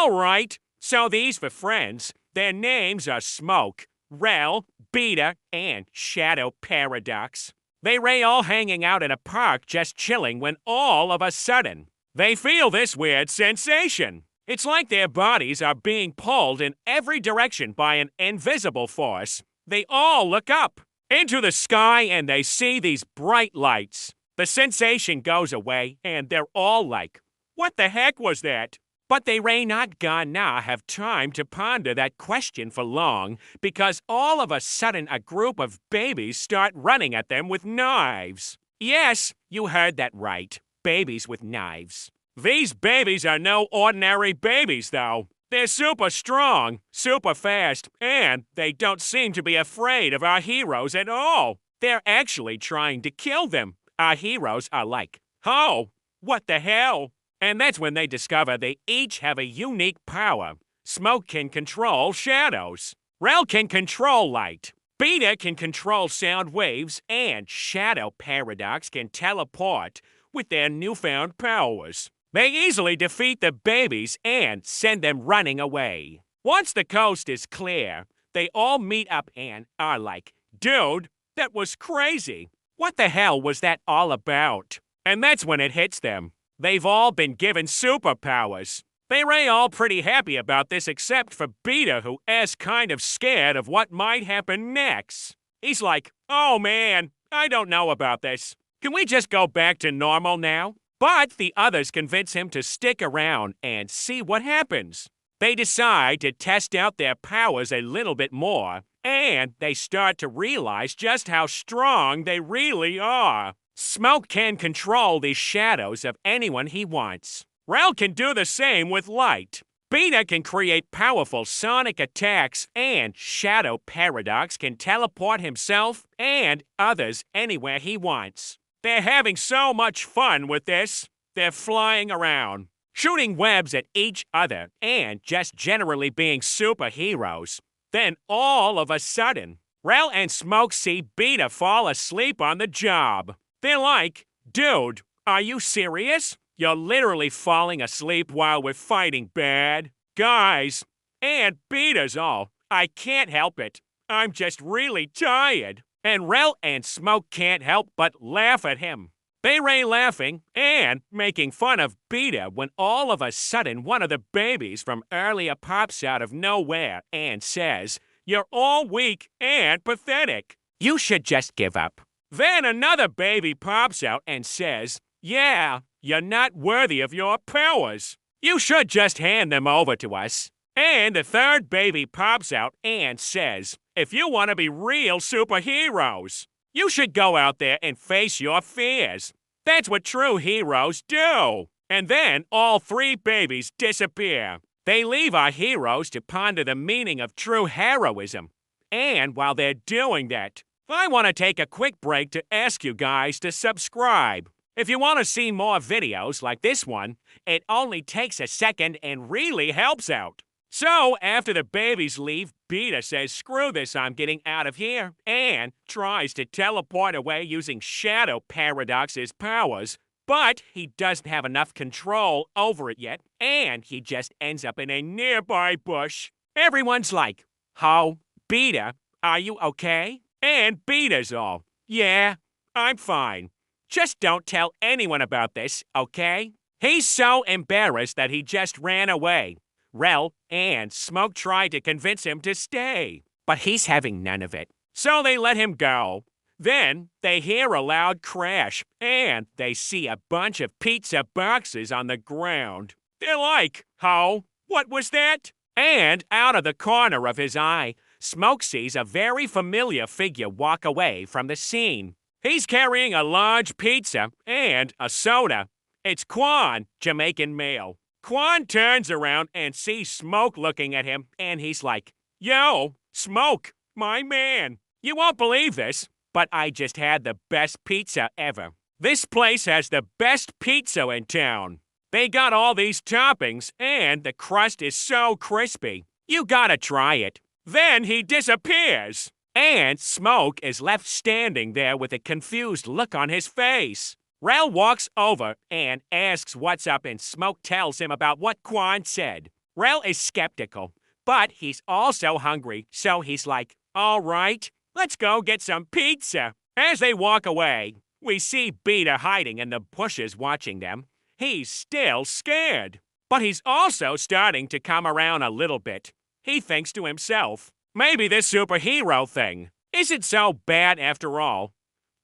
All right, so these for friends. Their names are Smoke, Rel, Beta, and Shadow Paradox. They were all hanging out in a park just chilling when all of a sudden, they feel this weird sensation. It's like their bodies are being pulled in every direction by an invisible force. They all look up into the sky and they see these bright lights. The sensation goes away and they're all like, "What the heck was that?" But they may not gonna have time to ponder that question for long, because all of a sudden a group of babies start running at them with knives. Yes, you heard that right. Babies with knives. These babies are no ordinary babies, though. They're super strong, super fast, and they don't seem to be afraid of our heroes at all. They're actually trying to kill them. Our heroes are like, "Oh, what the hell?" And that's when they discover they each have a unique power. Smoke can control shadows. Rel can control light. Beta can control sound waves. And Shadow Paradox can teleport with their newfound powers. They easily defeat the babies and send them running away. Once the coast is clear, they all meet up and are like, "Dude, that was crazy. What the hell was that all about?" And that's when it hits them. They've all been given superpowers. They were all pretty happy about this except for Beta, who is kind of scared of what might happen next. He's like, "Oh man, I don't know about this. Can we just go back to normal now?" But the others convince him to stick around and see what happens. They decide to test out their powers a little bit more, and they start to realize just how strong they really are. Smoke can control the shadows of anyone he wants. Rel can do the same with light. Beta can create powerful sonic attacks, and Shadow Paradox can teleport himself and others anywhere he wants. They're having so much fun with this. They're flying around, shooting webs at each other, and just generally being superheroes. Then all of a sudden, Rel and Smoke see Beta fall asleep on the job. They're like, "Dude, are you serious? You're literally falling asleep while we're fighting bad. Guys," and Beta's all, "I can't help it. I'm just really tired." And Rel and Smoke can't help but laugh at him. They were laughing and making fun of Beta when all of a sudden one of the babies from earlier pops out of nowhere and says, "You're all weak and pathetic. You should just give up." Then another baby pops out and says, "Yeah, you're not worthy of your powers. You should just hand them over to us." And the third baby pops out and says, "If you want to be real superheroes, you should go out there and face your fears. That's what true heroes do." And then all three babies disappear. They leave our heroes to ponder the meaning of true heroism. And while they're doing that, I want to take a quick break to ask you guys to subscribe. If you want to see more videos like this one, it only takes a second and really helps out. So, after the babies leave, Beta says, "Screw this, I'm getting out of here," and tries to teleport away using Shadow Paradox's powers, but he doesn't have enough control over it yet, and he just ends up in a nearby bush. Everyone's like, "Ho, Beta, are you okay?" And Beta's all, "Yeah, I'm fine. Just don't tell anyone about this, okay?" He's so embarrassed that he just ran away. Rel and Smoke tried to convince him to stay, but he's having none of it. So they let him go. Then they hear a loud crash, and they see a bunch of pizza boxes on the ground. They're like, "Oh, what was that?" And out of the corner of his eye, Smoke sees a very familiar figure walk away from the scene. He's carrying a large pizza and a soda. It's Quan, Jamaican male. Quan turns around and sees Smoke looking at him, and he's like, "Yo, Smoke, my man. You won't believe this, but I just had the best pizza ever. This place has the best pizza in town. They got all these toppings, and the crust is so crispy. You gotta try it." Then he disappears, and Smoke is left standing there with a confused look on his face. Rel walks over and asks what's up, and Smoke tells him about what Quan said. Rel is skeptical, but he's also hungry, so he's like, all right, let's go get some pizza. As they walk away, we see Beta hiding in the bushes watching them. He's still scared, but he's also starting to come around a little bit. He thinks to himself, maybe this superhero thing isn't so bad after all.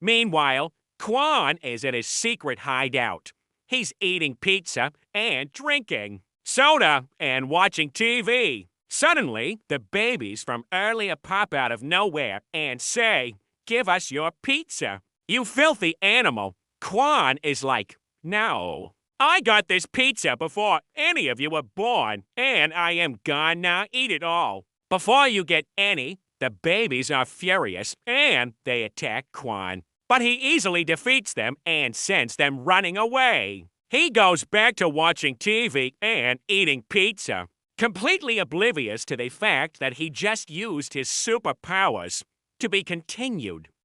Meanwhile, Quan is at his secret hideout. He's eating pizza and drinking soda and watching TV. Suddenly, the babies from earlier pop out of nowhere and say, give us your pizza. You filthy animal. Quan is like, no. I got this pizza before any of you were born, and I am gonna eat it all. Before you get any, the babies are furious, and they attack Quan. But he easily defeats them and sends them running away. He goes back to watching TV and eating pizza, completely oblivious to the fact that he just used his superpowers. To be continued.